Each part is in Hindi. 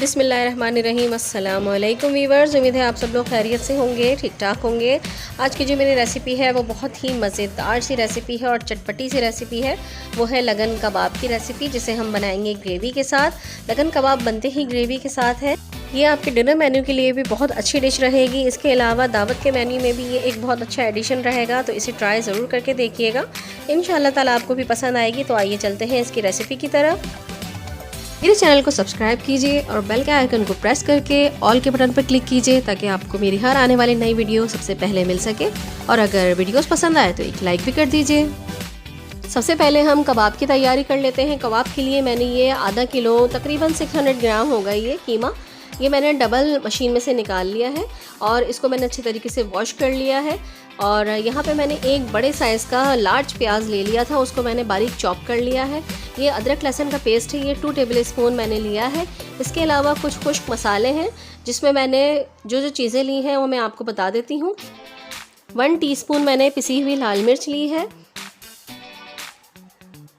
बिस्मिल्लाहिर्रहमानिर्रहीम। अस्सलाम वालेकुम वीवर्स, उम्मीद है आप सब लोग खैरियत से होंगे, ठीक ठाक होंगे। आज की जो मेरी रेसिपी है वो बहुत ही मज़ेदार सी रेसिपी है और चटपटी सी रेसिपी है। वो है लगन कबाब की रेसिपी, जिसे हम बनाएंगे ग्रेवी के साथ। लगन कबाब बनते ही ग्रेवी के साथ है। ये आपके डिनर मेन्यू के लिए भी बहुत अच्छी डिश रहेगी। इसके अलावा दावत के मेन्यू में भी ये एक बहुत अच्छा एडिशन रहेगा, तो इसे ट्राई ज़रूर करके देखिएगा। इंशाल्लाह ताला आपको भी पसंद आएगी। तो आइए चलते हैं इसकी रेसिपी की तरफ। मेरे चैनल को सब्सक्राइब कीजिए और बेल के आइकन को प्रेस करके ऑल के बटन पर क्लिक कीजिए, ताकि आपको मेरी हर आने वाली नई वीडियो सबसे पहले मिल सके। और अगर वीडियोस पसंद आए तो एक लाइक भी कर दीजिए। सबसे पहले हम कबाब की तैयारी कर लेते हैं। कबाब के लिए मैंने ये आधा किलो तकरीबन 600 ग्राम होगा ये कीमा। ये मैंने डबल मशीन में से निकाल लिया है और इसको मैंने अच्छे तरीके से वॉश कर लिया है। और यहाँ पे मैंने एक बड़े साइज़ का लार्ज प्याज ले लिया था, उसको मैंने बारीक चॉप कर लिया है। ये अदरक लहसुन का पेस्ट है, ये 2 टेबल स्पून मैंने लिया है। इसके अलावा कुछ खुश्क मसाले हैं, जिसमें मैंने जो चीज़ें ली हैं वो मैं आपको बता देती हूँ। 1 टीस्पून मैंने पिसी हुई लाल मिर्च ली है।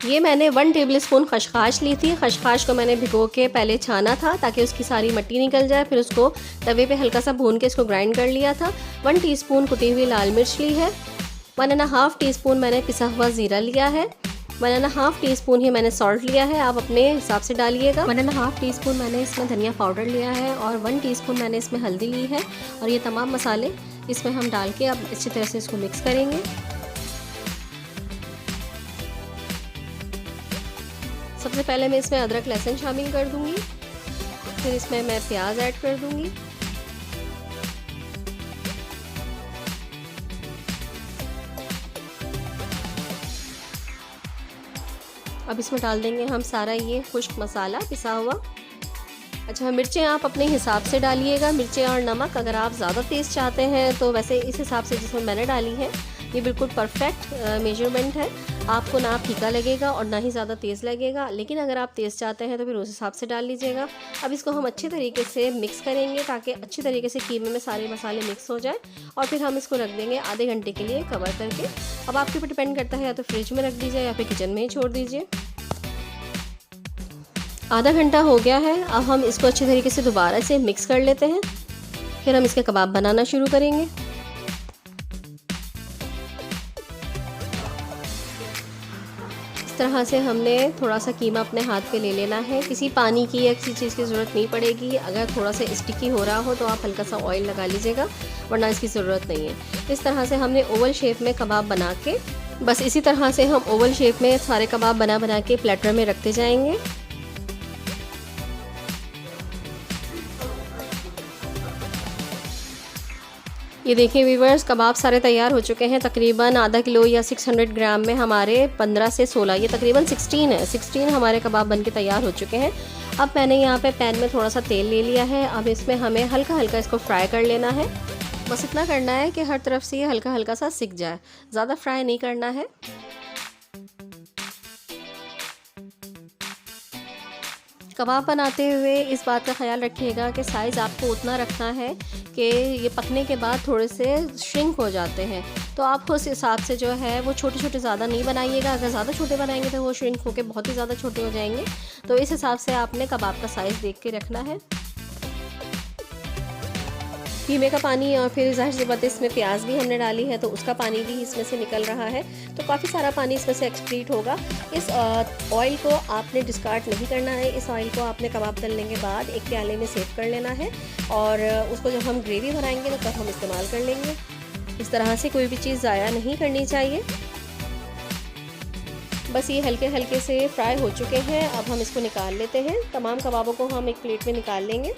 ये मैंने 1 टेबल स्पून खशखाश ली थी। खशखाश को मैंने भिगो के पहले छाना था, ताकि उसकी सारी मिट्टी निकल जाए। फिर उसको तवे पे हल्का सा भून के इसको ग्राइंड कर लिया था। 1 टीस्पून कुटी हुई लाल मिर्च ली है। 1.5 टीस्पून मैंने पिसा हुआ ज़ीरा लिया है। 1.5 टीस्पून ही मैंने सॉल्ट लिया है, आप अपने हिसाब से डालिएगा। 1.5 टीस्पून मैंने इसमें धनिया पाउडर लिया है और 1 टीस्पून मैंने इसमें हल्दी ली है। और ये तमाम मसाले इसमें हम डाल के अब अच्छी तरह से इसको मिक्स करेंगे। सबसे पहले मैं इसमें अदरक लहसुन शामिल कर दूंगी, फिर इसमें मैं प्याज ऐड कर दूंगी। अब इसमें डाल देंगे हम सारा ये खुश्क मसाला पिसा हुआ। अच्छा, मिर्चें आप अपने हिसाब से डालिएगा। मिर्चें और नमक अगर आप ज़्यादा तेज़ चाहते हैं तो वैसे इस हिसाब से जिसमें मैंने डाली है, ये बिल्कुल परफेक्ट मेजरमेंट है। आपको ना फीका लगेगा और ना ही ज़्यादा तेज़ लगेगा, लेकिन अगर आप तेज़ चाहते हैं तो फिर उस हिसाब से डाल लीजिएगा। अब इसको हम अच्छे तरीके से मिक्स करेंगे, ताकि अच्छी तरीके से कीमे में सारे मसाले मिक्स हो जाए। और फिर हम इसको रख देंगे आधे घंटे के लिए कवर करके। अब आपके ऊपर डिपेंड करता है, या तो फ्रिज में रख दीजिए या फिर किचन में ही छोड़ दीजिए। आधा घंटा हो गया है। अब हम इसको अच्छे तरीके से दोबारा से मिक्स कर लेते हैं, फिर हम इसके कबाब बनाना शुरू करेंगे। इस तरह से हमने थोड़ा सा कीमा अपने हाथ पे ले लेना है। किसी पानी की या किसी चीज़ की ज़रूरत नहीं पड़ेगी। अगर थोड़ा सा स्टिकी हो रहा हो तो आप हल्का सा ऑयल लगा लीजिएगा, वरना इसकी ज़रूरत नहीं है। इस तरह से हमने ओवल शेप में कबाब बना के, बस इसी तरह से हम ओवल शेप में सारे कबाब बना के प्लेटर में रखते जाएंगे। ये देखिए व्यूवर्स, कबाब सारे तैयार हो चुके हैं। तकरीबन आधा किलो या 600 ग्राम में हमारे 15 से 16, ये तकरीबन 16 है, 16 हमारे कबाब बन के तैयार हो चुके हैं। अब मैंने यहाँ पे पैन में थोड़ा सा तेल ले लिया है। अब इसमें हमें हल्का हल्का इसको फ्राई कर लेना है। बस इतना करना है कि हर तरफ से ये हल्का हल्का सा सिक जाए, ज़्यादा फ्राई नहीं करना है। कबाब बनाते हुए इस बात का ख्याल रखिएगा कि साइज़ आपको उतना रखना है कि ये पकने के बाद थोड़े से श्रिंक हो जाते हैं। तो आप उस हिसाब से जो है वो छोटे छोटे ज़्यादा नहीं बनाइएगा। अगर ज़्यादा छोटे बनाएंगे तो वो श्रिंक होकर बहुत ही ज़्यादा छोटे हो जाएंगे। तो इस हिसाब से आपने कबाब का साइज़ देख के रखना है। कीमे का पानी और फिर ज़ाहिर सी बात है इसमें प्याज भी हमने डाली है, तो उसका पानी भी इसमें से निकल रहा है। तो काफ़ी सारा पानी इसमें से एक्सक्रीट होगा। इस ऑयल को आपने डिस्कार्ड नहीं करना है। इस ऑयल को आपने कबाब तलने के बाद एक प्याले में सेव कर लेना है, और उसको जब हम ग्रेवी बनाएंगे तो तब हम इस्तेमाल कर लेंगे। इस तरह से कोई भी चीज़ ज़ाया नहीं करनी चाहिए। बस ये हल्के हल्के से फ्राई हो चुके हैं। अब हम इसको निकाल लेते हैं। तमाम कबाबों को हम एक प्लेट में निकाल लेंगे।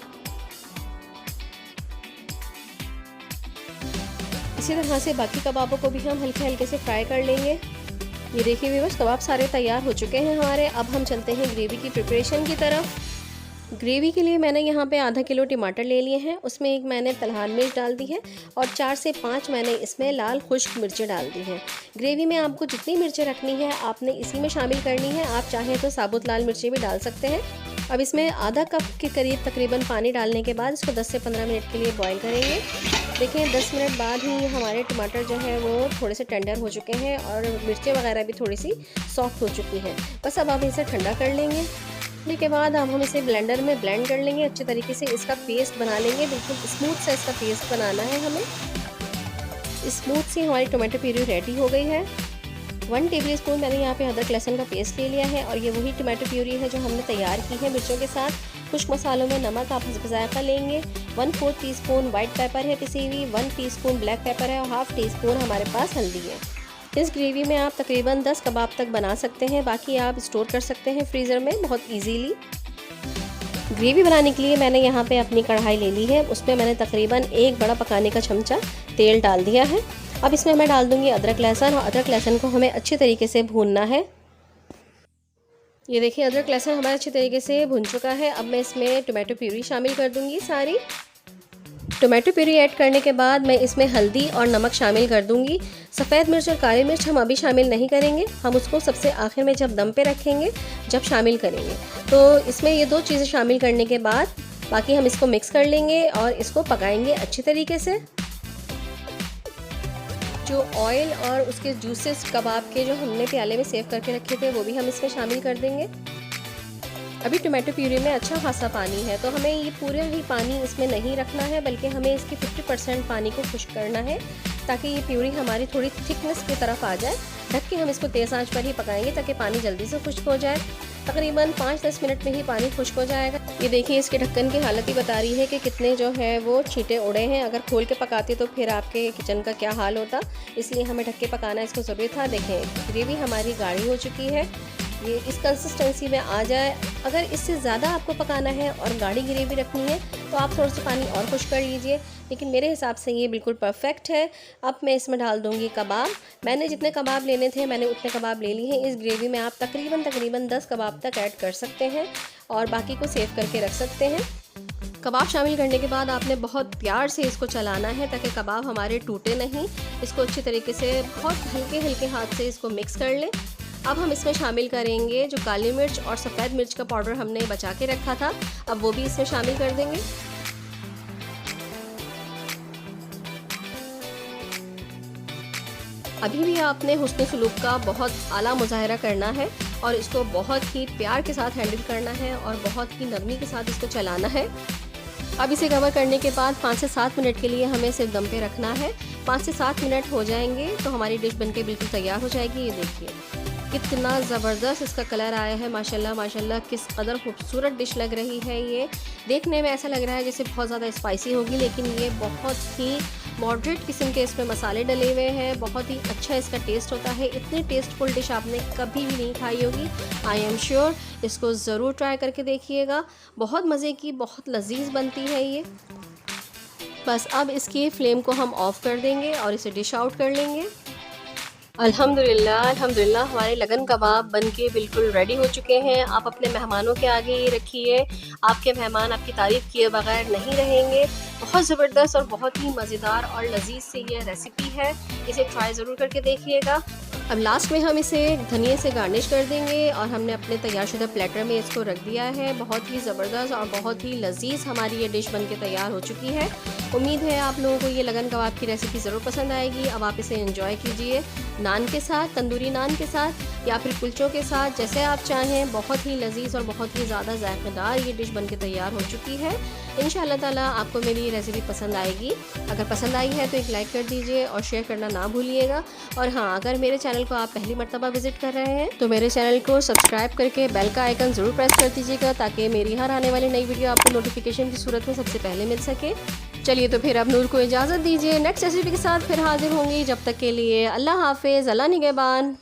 इसी तरह से बाकी कबाबों को भी हम हल्के हल्के से फ्राई कर लेंगे। ये देखिए व्यूअर्स, कबाब सारे तैयार हो चुके हैं हमारे। अब हम चलते हैं ग्रेवी की प्रिपरेशन की तरफ। ग्रेवी के लिए मैंने यहाँ पे आधा किलो टमाटर ले लिए हैं। उसमें एक मैंने तलहार मिर्च डाल दी है और 4 से 5 मैंने इसमें लाल खुश्क मिर्चें डाल दी हैं। ग्रेवी में आपको जितनी मिर्चें रखनी है आपने इसी में शामिल करनी है। आप चाहें तो साबुत लाल मिर्चें भी डाल सकते हैं। अब इसमें आधा कप के करीब तकरीबन पानी डालने के बाद इसको 10 से 15 मिनट के लिए बॉईल करेंगे। देखिए 10 मिनट बाद ही हमारे टमाटर जो है वो थोड़े से टेंडर हो चुके हैं और मिर्चें वगैरह भी थोड़ी सी सॉफ्ट हो चुकी हैं। बस अब इसे ठंडा कर लेंगे। सूखने के बाद अब हम इसे ब्लेंडर में ब्लेंड कर लेंगे, अच्छे तरीके से इसका पेस्ट बना लेंगे। बिल्कुल स्मूथ सा इसका पेस्ट बनाना है हमें। स्मूथ सी हमारी टोमेटो प्यूरी रेडी हो गई है। 1 टेबलस्पून मैंने यहाँ पे अदरक लहसुन का पेस्ट ले लिया है और ये वही टोमेटो प्यूरी है जो हमने तैयार की है मिर्चों के साथ। खुश्क मसालों में नमक आप हस्ब ज़ायक़ा लेंगे। 1/4 टीस्पून वाइट पेपर है पिसी हुई, 1 टीस्पून ब्लैक पेपर है और हाफ़ टीस्पून हमारे पास हल्दी है। इस ग्रेवी में आप तकरीबन 10 कबाब तक बना सकते हैं, बाकी आप स्टोर कर सकते हैं फ्रीज़र में बहुत ईजीली। ग्रेवी बनाने के लिए मैंने यहाँ पे अपनी कढ़ाई ले ली है, उसमें मैंने तकरीबन 1 बड़ा पकाने का चमचा तेल डाल दिया है। अब इसमें मैं डाल दूँगी अदरक लहसुन और अदरक लहसुन को हमें अच्छे तरीके से भूनना है। ये देखिए अदरक लहसुन हमारा अच्छे तरीके से भुन चुका है। अब मैं इसमें टोमेटो प्यूरी शामिल कर दूँगी सारी। टोमेटो प्यूरी ऐड करने के बाद मैं इसमें हल्दी और नमक शामिल कर दूंगी। सफ़ेद मिर्च और काली मिर्च हम अभी शामिल नहीं करेंगे, हम उसको सबसे आखिर में जब दम पे रखेंगे जब शामिल करेंगे। तो इसमें ये 2 चीज़ें शामिल करने के बाद बाकी हम इसको मिक्स कर लेंगे और इसको पकाएंगे अच्छे तरीके से। जो ऑयल और उसके जूसेस कबाब के जो हमने प्याले में सेव करके रखे थे वो भी हम इसमें शामिल कर देंगे। अभी टोमेटो प्यूरी में अच्छा खासा पानी है, तो हमें ये पूरा ही पानी इसमें नहीं रखना है, बल्कि हमें इसकी 50% पानी को खुश्क करना है ताकि ये प्यूरी हमारी थोड़ी थिकनेस की तरफ आ जाए। ढक के हम इसको तेज़ आंच पर ही पकाएंगे ताकि पानी जल्दी से खुश्क हो जाए। तकरीबन 5-10 मिनट में ही पानी खुश्क हो जाएगा। ये देखिए इसके ढक्कन की हालत ही बता रही है कि कितने जो है वो छींटे उड़े हैं। अगर खोल के पकाते तो फिर आपके किचन का क्या हाल होता, इसलिए हमें ढक के पकाना इसको ज़रूरी था। देखें ग्रेवी हमारी गाढ़ी हो चुकी है, ये इस कंसिस्टेंसी में आ जाए। अगर इससे ज़्यादा आपको पकाना है और गाढ़ी ग्रेवी रखनी है तो आप थोड़ा सा पानी और खुश्क कर लीजिए, लेकिन मेरे हिसाब से ये बिल्कुल परफेक्ट है। अब मैं इसमें डाल दूंगी कबाब। मैंने जितने कबाब लेने थे मैंने उतने कबाब ले लिए हैं। इस ग्रेवी में आप तकरीबन 10 कबाब तक ऐड कर सकते हैं और बाकी को सेव करके रख सकते हैं। कबाब शामिल करने के बाद आपने बहुत प्यार से इसको चलाना है ताकि कबाब हमारे टूटे नहीं। इसको अच्छी तरीके से बहुत हल्के हाथ से इसको मिक्स कर लें। अब हम इसमें शामिल करेंगे जो काली मिर्च और सफ़ेद मिर्च का पाउडर हमने बचा के रखा था, अब वो भी इसमें शामिल कर देंगे। अभी भी आपने हुस्न सलूक का बहुत आला मुजाहरा करना है और इसको बहुत ही प्यार के साथ हैंडल करना है और बहुत ही नरमी के साथ इसको चलाना है। अब इसे कवर करने के बाद 5 से 7 मिनट के लिए हमें सिर्फ दम पे रखना है। 5 से 7 मिनट हो जाएंगे तो हमारी डिश बनके बिल्कुल तैयार हो जाएगी। ये देखिए कितना ज़बरदस्त इसका कलर आया है, माशाल्लाह माशाल्लाह किस कदर खूबसूरत डिश लग रही है। ये देखने में ऐसा लग रहा है जैसे बहुत ज़्यादा स्पाइसी होगी, लेकिन ये बहुत ही मॉडरेट किस्म के इसमें मसाले डले हुए हैं। बहुत ही अच्छा इसका टेस्ट होता है। इतनी टेस्टफुल डिश आपने कभी भी नहीं खाई होगी। आई एम श्योर इसको ज़रूर ट्राई करके देखिएगा, बहुत मज़े की, बहुत लजीज बनती है ये। बस अब इसकी फ्लेम को हम ऑफ़ कर देंगे और इसे डिश आउट कर लेंगे। अल्हम्दुलिल्लाह हमारे लगन कबाब बनके बिल्कुल रेडी हो चुके हैं। आप अपने मेहमानों के आगे ये रखिए, आपके मेहमान आपकी तारीफ़ किए बगैर नहीं रहेंगे। बहुत ज़बरदस्त और बहुत ही मज़ेदार और लजीज से ये रेसिपी है, इसे ट्राई ज़रूर करके देखिएगा। अब लास्ट में हम इसे धनिए से गार्निश कर देंगे और हमने अपने तैयारशुदा प्लेटर में इसको रख दिया है। बहुत ही ज़बरदस्त और बहुत ही लजीज हमारी ये डिश बनके तैयार हो चुकी है। उम्मीद है आप लोगों को ये लगन कबाब की रेसिपी ज़रूर पसंद आएगी। अब आप इसे एंजॉय कीजिए नान के साथ, तंदूरी नान के साथ या फिर कुलचों के साथ, जैसे आप चाहें। बहुत ही लजीज और बहुत ही ज़्यादा जायकेदार ये डिश बनके तैयार हो चुकी है। इंशाअल्लाह ताला आपको मेरी ये रेसिपी पसंद आएगी। अगर पसंद आई है तो एक लाइक कर दीजिए और शेयर करना ना भूलिएगा। और हाँ, अगर मेरे चैनल को आप पहली मर्तबा विज़िट कर रहे हैं तो मेरे चैनल को सब्सक्राइब करके बेल का आइकन ज़रूर प्रेस कर दीजिएगा ताकि मेरी हर आने वाली नई वीडियो आपको नोटिफिकेशन की सूरत में सबसे पहले मिल सके। चलिए तो फिर अब नूर को इजाज़त दीजिए, नेक्स्ट रेसिपी के साथ फिर हाजिर होंगी। जब तक के लिए अल्लाह हाफिज़, अल्लाह निगहबान।